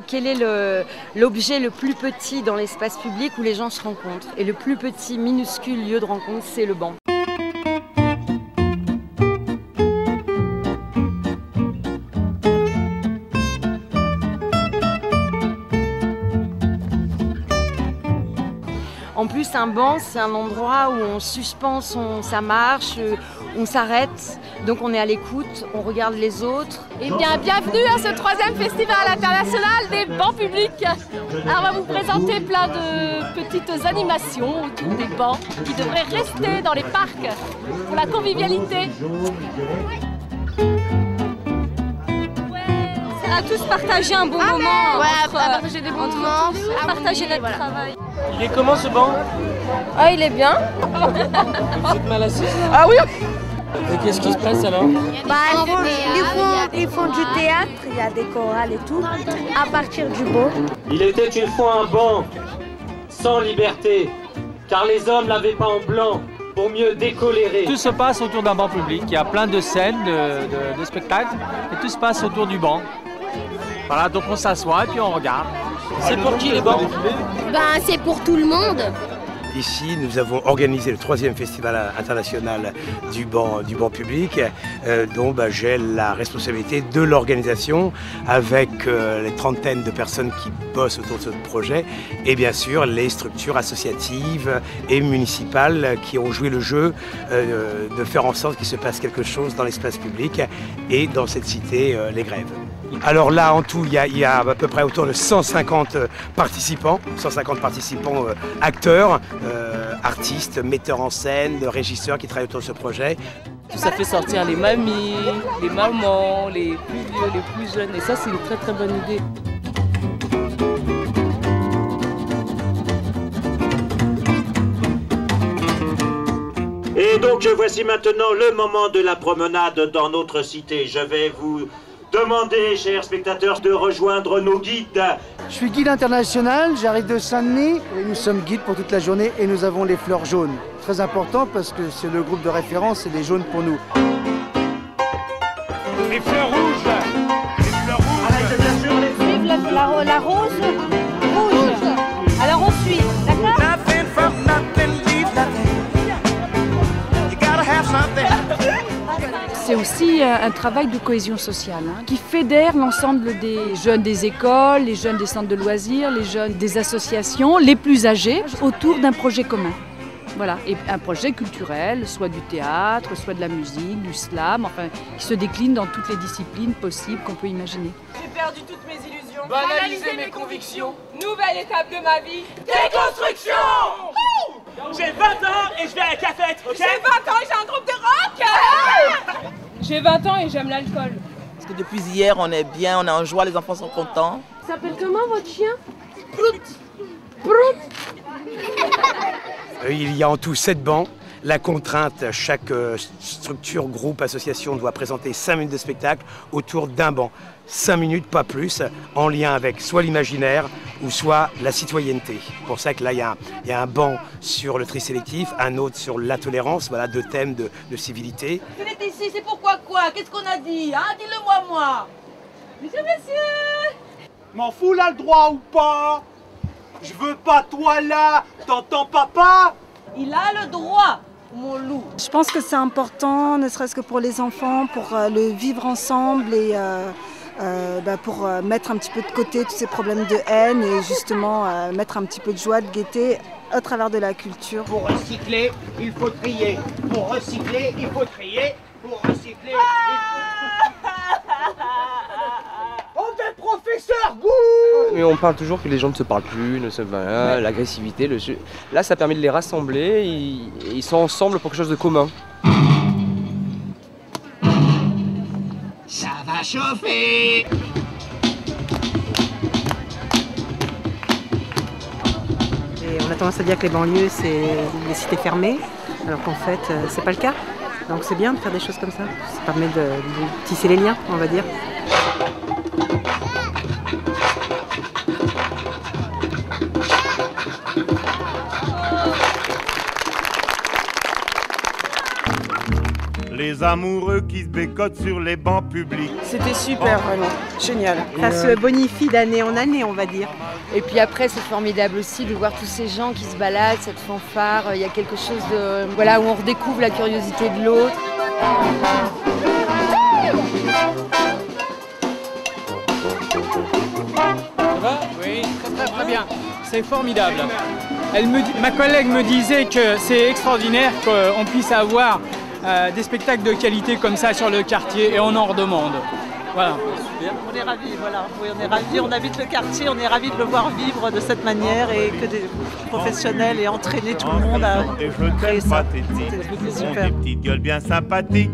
Quel est l'objet le plus petit dans l'espace public où les gens se rencontrent? Et le plus petit, minuscule lieu de rencontre, c'est le banc. En plus, un banc, c'est un endroit où on suspend sa marche, on s'arrête, donc on est à l'écoute, on regarde les autres. Eh bien, bienvenue à ce 3e festival international des bancs publics. Alors, on va vous présenter plein de petites animations autour des bancs qui devraient rester dans les parcs pour la convivialité. À tous partager un bon moment. Ouais, partager des bons moments, partager notre travail. Il est comment ce banc? Ah, il est bien. Vous êtes mal assis? Ah oui. Et qu'est-ce qui se passe alors? Ils font du théâtre, il y a des chorales et tout, à partir du banc. Il était une fois un banc, sans liberté, car les hommes l'avaient pas en blanc, pour mieux décolérer. Tout se passe autour d'un banc public, il y a plein de scènes, de spectacles, et tout se passe autour du banc. Voilà, donc on s'assoit et puis on regarde. C'est pour qui les bancs? Ben, c'est pour tout le monde. Ici, nous avons organisé le 3e festival international du banc public, dont j'ai la responsabilité de l'organisation avec les trentaines de personnes qui bossent autour de ce projet et bien sûr les structures associatives et municipales qui ont joué le jeu de faire en sorte qu'il se passe quelque chose dans l'espace public et dans cette cité, les Grèves. Alors là, en tout, il y a à peu près autour de 150 participants, acteurs, artistes, metteurs en scène, régisseurs qui travaillent autour de ce projet. Ça fait sortir les mamies, les mamans, les plus vieux, les plus jeunes, et ça c'est une très très bonne idée. Et donc voici maintenant le moment de la promenade dans notre cité. Je vais vous demander, chers spectateurs, de rejoindre nos guides. Je suis guide international, j'arrive de Saint-Denis et nous sommes guides pour toute la journée et nous avons les fleurs jaunes. Très important parce que c'est le groupe de référence et les jaunes pour nous. Les fleurs rouges. Les fleurs rouges. Avec bien sûr les... Vive la rose rouge. Alors on suit, d'accord? C'est aussi un travail de cohésion sociale qui fédère l'ensemble des jeunes des écoles, les jeunes des centres de loisirs, les jeunes des associations, les plus âgés, autour d'un projet commun. Voilà, et un projet culturel, soit du théâtre, soit de la musique, du slam, enfin, qui se décline dans toutes les disciplines possibles qu'on peut imaginer. J'ai perdu toutes mes illusions. Banaliser mes convictions. Nouvelle étape de ma vie. Déconstruction. J'ai 20 ans et je vais à la cafette, ok? J'ai 20 ans et j'ai un groupe de rock. J'ai 20 ans et j'aime l'alcool. Parce que depuis hier on est bien, on est en joie, les enfants sont contents. Ça s'appelle comment votre chien? Il y a en tout 7 bancs. La contrainte, chaque structure, groupe, association doit présenter 5 minutes de spectacle autour d'un banc. 5 minutes, pas plus, en lien avec soit l'imaginaire ou soit la citoyenneté. C'est pour ça que là, il y a un banc sur le tri sélectif, un autre sur la tolérance, voilà, 2 thèmes de civilité. Vous êtes ici, c'est pourquoi quoi? Qu'est-ce qu'on a dit, hein? Dis-le-moi, moi. Monsieur, monsieur. M'en fous là le droit ou pas? Je veux pas toi là, t'entends papa? Il a le droit, mon loup. Je pense que c'est important, ne serait-ce que pour les enfants, pour le vivre ensemble et pour mettre un petit peu de côté tous ces problèmes de haine et justement mettre un petit peu de joie, de gaieté à travers de la culture. Pour recycler, il faut trier. Pour recycler, il faut trier. Pour recycler, il faut... On fait professeur goût. Mais on parle toujours que les gens ne se parlent plus, l'agressivité, là ça permet de les rassembler, ils sont ensemble pour quelque chose de commun. Ça va chauffer. Et on a tendance à dire que les banlieues, c'est des cités fermées, alors qu'en fait, c'est pas le cas. Donc c'est bien de faire des choses comme ça. Ça permet de tisser les liens, on va dire. Les des amoureux qui se bécotent sur les bancs publics. C'était super, vraiment. Génial. Ça se bonifie d'année en année, on va dire. Et puis après, c'est formidable aussi de voir tous ces gens qui se baladent, cette fanfare. Il y a quelque chose de, voilà, où on redécouvre la curiosité de l'autre. Ça va ? Oui, très bien. C'est formidable. Ma collègue me disait que c'est extraordinaire qu'on puisse avoir des spectacles de qualité comme ça sur le quartier et on en redemande. Voilà. On est ravis, voilà. Oui, on est ravis, on habite le quartier, on est ravis de le voir vivre de cette manière et que des professionnels aient entraîné tout le monde à créer ça. C'était super. Des petites gueules bien sympathiques.